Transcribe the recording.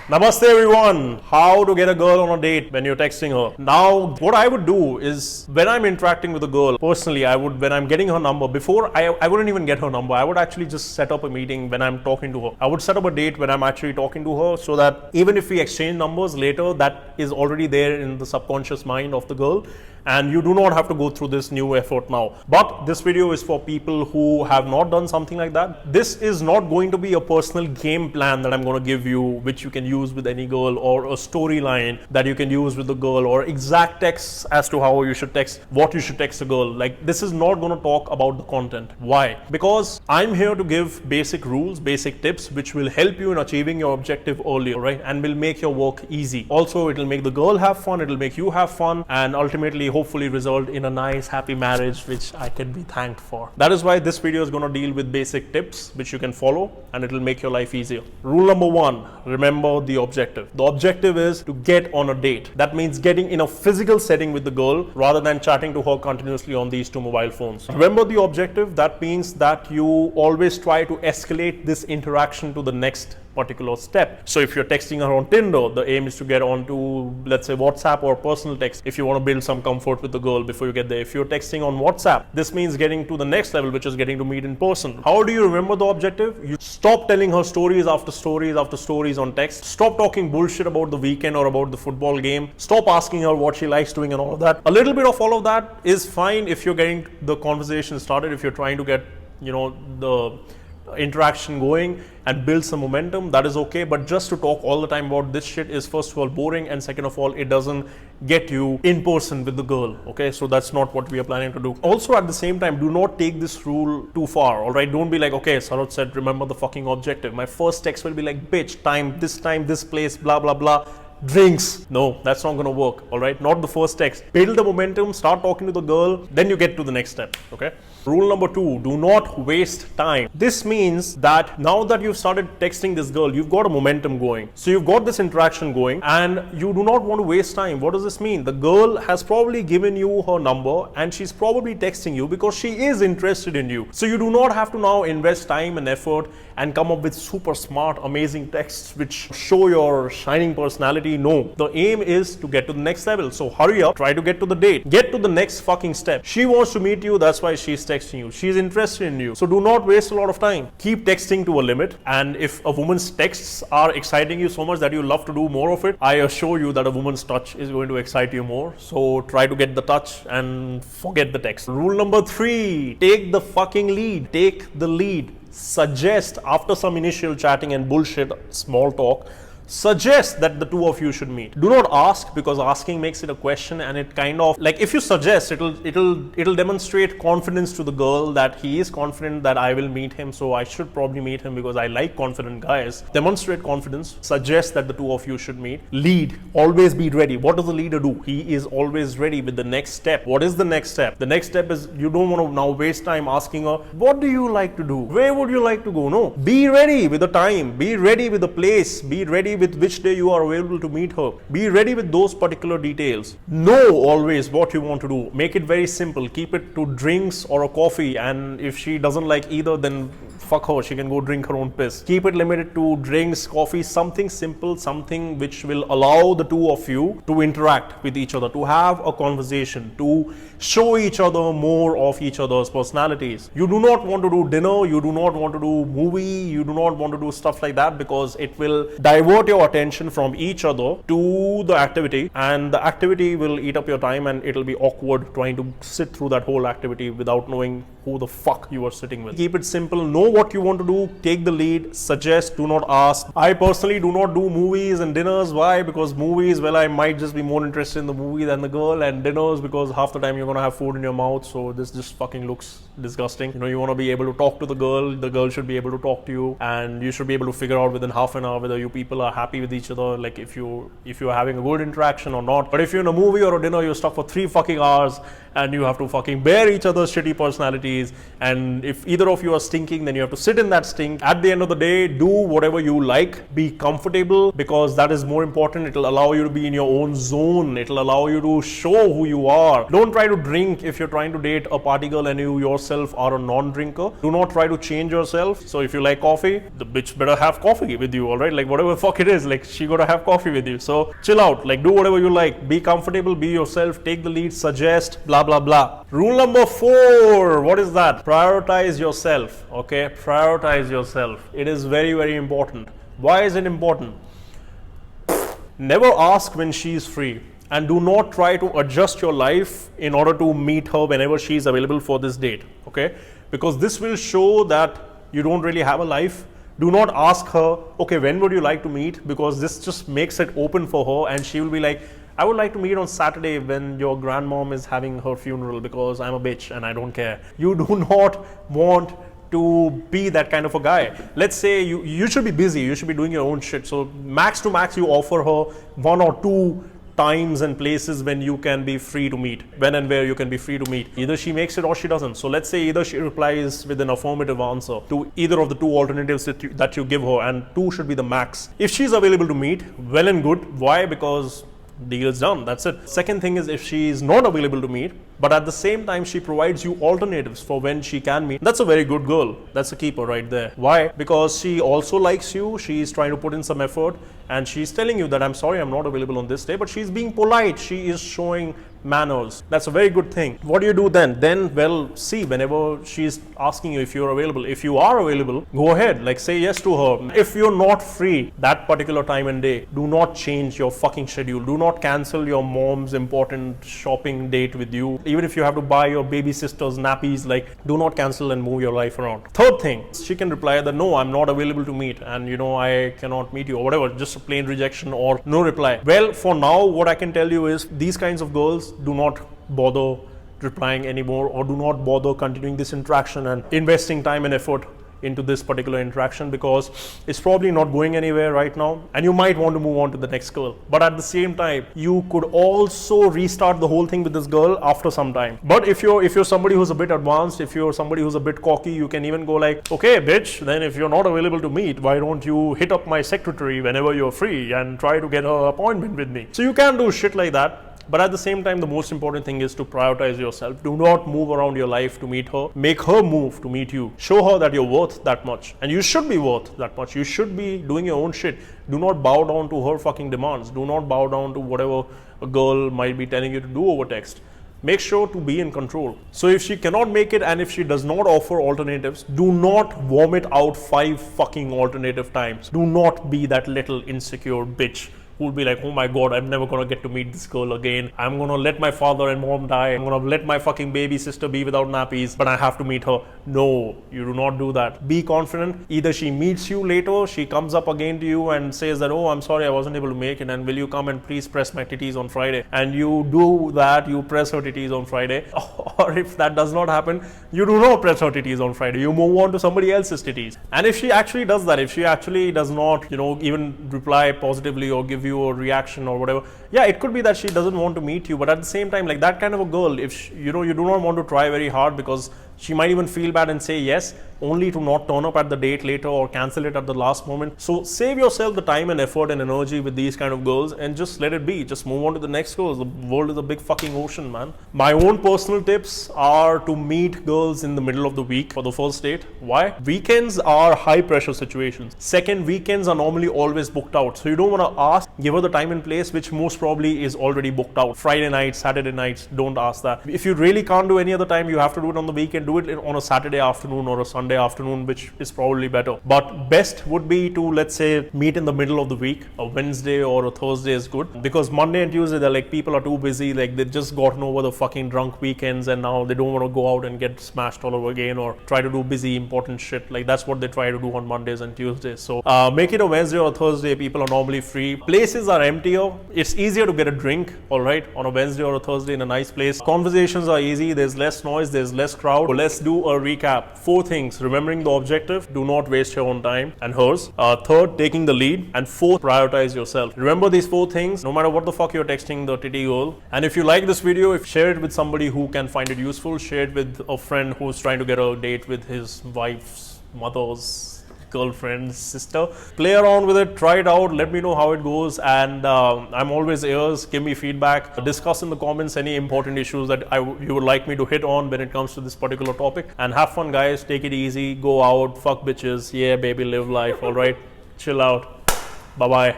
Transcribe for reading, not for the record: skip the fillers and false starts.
Namaste everyone! How to get a girl on a date when you're texting her. Now, what I would do is when I'm interacting with a girl, personally, when I'm getting her number, before I wouldn't even get her number. I would actually just set up a meeting when I'm talking to her. I would set up a date when I'm actually talking to her so that even if we exchange numbers later, that is already there in the subconscious mind of the girl. And you do not have to go through this new effort now. But this video is for people who have not done something like that. This is not going to be a personal game plan that I'm going to give you, which you can use with any girl, or a storyline that you can use with the girl, or exact texts as to how you should text, what you should text a girl. Like, this is not going to talk about the content. Why? Because I'm here to give basic rules, basic tips, which will help you in achieving your objective earlier, right? And will make your work easy. Also, it will make the girl have fun, it will make you have fun, and ultimately hopefully result in a nice happy marriage, which I can be thanked for. That is why this video is going to deal with basic tips which you can follow, and it will make your life easier. Rule number 1, remember the objective. The objective is to get on a date. That means getting in a physical setting with the girl rather than chatting to her continuously on these two mobile phones. Remember the objective. That means that you always try to escalate this interaction to the next particular step. So if you're texting her on Tinder, the aim is to get on to, let's say, WhatsApp or personal text, if you want to build some comfort with the girl before you get there. If you're texting on WhatsApp, this means getting to the next level, which is getting to meet in person. How do you remember the objective? You stop telling her stories after stories after stories on text. Stop talking bullshit about the weekend or about the football game. Stop asking her what she likes doing and all of that. A little bit of all of that is fine if you're getting the conversation started, if you're trying to get, the interaction going and build some momentum. That is okay. But just to talk all the time about this shit is, first of all, boring, and second of all, it doesn't get you in person with the girl. Okay, so that's not what we are planning to do. Also, at the same time, do not take this rule too far. All right, don't be like, okay, Sirhud said remember the fucking objective. My first text will be like, bitch, time, this place, blah blah blah, drinks. No, that's not going to work. All right, not the first text. Build the momentum, start talking to the girl, then you get to the next step. Okay. Rule number 2, do not waste time. This means that now that you've started texting this girl, you've got a momentum going. So you've got this interaction going and you do not want to waste time. What does this mean? The girl has probably given you her number and she's probably texting you because she is interested in you. So you do not have to now invest time and effort and come up with super smart, amazing texts which show your shining personality. No, the aim is to get to the next level. So hurry up, try to get to the date, get to the next fucking step. She wants to meet you, that's why she's texting you. She's interested in you. So do not waste a lot of time. Keep texting to a limit. And if a woman's texts are exciting you so much that you love to do more of it, I assure you that a woman's touch is going to excite you more. So try to get the touch and forget the text. Rule number 3, take the fucking lead. Take the lead. Suggest, after some initial chatting and bullshit, small talk, suggest that the two of you should meet. Do not ask, because asking makes it a question, and it kind of, like, if you suggest, it'll demonstrate confidence to the girl that he is confident that I will meet him, so I should probably meet him because I like confident guys. Demonstrate confidence. Suggest that the two of you should meet. Lead. Always be ready. What does the leader do? He is always ready with the next step. What is the next step? The next step is, you don't want to now waste time asking her, what do you like to do? Where would you like to go? No. Be ready with the time. Be ready with the place. Be ready with which day you are available to meet her. Be ready with those particular details. Know always what you want to do. Make it very simple. Keep it to drinks or a coffee, and if she doesn't like either, then fuck her, she can go drink her own piss. Keep it limited to drinks, coffee, something simple, something which will allow the two of you to interact with each other, to have a conversation, to show each other more of each other's personalities. You do not want to do dinner, you do not want to do movie, you do not want to do stuff like that, because it will divert your attention from each other to the activity, and the activity will eat up your time, and it'll be awkward trying to sit through that whole activity without knowing who the fuck you are sitting with. Keep it simple. Know what you want to do. Take the lead. Suggest. Do not ask. I personally do not do movies and dinners. Why? Because movies, well, I might just be more interested in the movie than the girl, and dinners because half the time you're gonna have food in your mouth, so this just fucking looks disgusting. You want to be able to talk to the girl should be able to talk to you, and you should be able to figure out within half an hour whether you people are happy with each other, like if you're having a good interaction or not. But if you're in a movie or a dinner, you're stuck for 3 fucking hours and you have to fucking bear each other's shitty personalities, and if either of you are stinking, then you have to sit in that stink. At the end of the day, do whatever you like, be comfortable, because that is more important. It'll allow you to be in your own zone. It'll allow you to show who you are. Don't try to drink if you're trying to date a party girl and you yourself are a non-drinker. Do not try to change yourself. So if you like coffee, the bitch better have coffee with you, alright? Like whatever fuck it is. Like, she gotta have coffee with you. So chill out, like do whatever you like, be comfortable, be yourself, take the lead, suggest, blah blah blah. Rule number 4, what is that? Prioritize yourself. Okay, prioritize yourself. It is very, very important. Why is it important? Never ask when she is free, and do not try to adjust your life in order to meet her whenever she is available for this date. Okay, because this will show that you don't really have a life. Do not ask her, okay, when would you like to meet? Because this just makes it open for her, and she will be like, I would like to meet on Saturday when your grandmom is having her funeral because I'm a bitch and I don't care. You do not want to be that kind of a guy. Let's say you should be busy, you should be doing your own shit. So max to max, you offer her 1 or 2 times and places when you can be free to meet, when and where you can be free to meet. Either she makes it or she doesn't. So let's say either she replies with an affirmative answer to either of the 2 alternatives that you give her, and 2 should be the max. If she's available to meet, well and good. Why? Because deal is done. That's it. Second thing is, if she is not available to meet, but at the same time she provides you alternatives for when she can meet, that's a very good girl. That's a keeper right there. Why? Because she also likes you, she is trying to put in some effort, and she's telling you that I'm sorry, I'm not available on this day, but she's being polite, she is showing manners. That's a very good thing. What do you do then? Then, well, see, whenever she's asking you if you're available, if you are available, go ahead, like say yes to her. If you're not free that particular time and day, do not change your fucking schedule. Do not cancel your mom's important shopping date with you. Even if you have to buy your baby sister's nappies, like do not cancel and move your life around. Third thing, she can reply that no, I'm not available to meet, and I cannot meet you, or whatever, just a plain rejection or no reply. Well, for now, what I can tell you is these kinds of girls, do not bother replying anymore, or do not bother continuing this interaction and investing time and effort into this particular interaction, because it's probably not going anywhere right now, and you might want to move on to the next girl. But at the same time, you could also restart the whole thing with this girl after some time. But if you're somebody who's a bit advanced, if you're somebody who's a bit cocky, you can even go like, okay bitch, then if you're not available to meet, why don't you hit up my secretary whenever you're free and try to get her appointment with me? So you can do shit like that. But at the same time, the most important thing is to prioritize yourself. Do not move around your life to meet her. Make her move to meet you. Show her that you're worth that much. And you should be worth that much. You should be doing your own shit. Do not bow down to her fucking demands. Do not bow down to whatever a girl might be telling you to do over text. Make sure to be in control. So if she cannot make it, and if she does not offer alternatives, do not vomit out 5 fucking alternative times. Do not be that little insecure bitch who will be like, oh my god, I'm never gonna get to meet this girl again. I'm gonna let my father and mom die. I'm gonna let my fucking baby sister be without nappies, but I have to meet her. No, you do not do that. Be confident. Either she meets you later, she comes up again to you and says that, oh, I'm sorry, I wasn't able to make it, and will you come and please press my titties on Friday? And you do that, you press her titties on Friday. Or if that does not happen, you do not press her titties on Friday. You move on to somebody else's titties. And if she actually does that, if she actually does not, even reply positively or give you a reaction or whatever, yeah, it could be that she doesn't want to meet you. But at the same time, like that kind of a girl, if she, you do not want to try very hard, because she might even feel bad and say yes, only to not turn up at the date later or cancel it at the last moment. So save yourself the time and effort and energy with these kind of girls, and just let it be. Just move on to the next girls. The world is a big fucking ocean, man. My own personal tips are to meet girls in the middle of the week for the first date. Why? Weekends are high pressure situations. Second, weekends are normally always booked out. So you don't want to ask, give her the time and place which most probably is already booked out. Friday nights, Saturday nights, don't ask that. If you really can't do any other time, you have to do it on the weekend, do it on a Saturday afternoon or a Sunday afternoon, which is probably better. But best would be to, let's say, meet in the middle of the week. A Wednesday or a Thursday is good, because Monday and Tuesday, they're like, people are too busy, like they've just gotten over the fucking drunk weekends, and now they don't want to go out and get smashed all over again or try to do busy important shit. Like that's what they try to do on Mondays and Tuesdays. So make it a Wednesday or a Thursday. People are normally free. Places are emptier. It's easier to get a drink, all right, on a Wednesday or a Thursday in a nice place. Conversations are easy. There's less noise. There's less crowd. So let's do a recap. 4 things: remembering the objective, do not waste your own time and hers. Third, taking the lead. And 4th, prioritize yourself. Remember these 4 things, no matter what the fuck you're texting the titty girl. And if you like this video, share it with somebody who can find it useful. Share it with a friend who's trying to get a date with his wife's mother's girlfriend's sister. Play around with it, try it out, let me know how it goes, and I'm always ears. Give me feedback, discuss in the comments any important issues that you would like me to hit on when it comes to this particular topic. And have fun, guys. Take it easy, go out, fuck bitches, yeah baby, live life. All right, chill out, bye bye.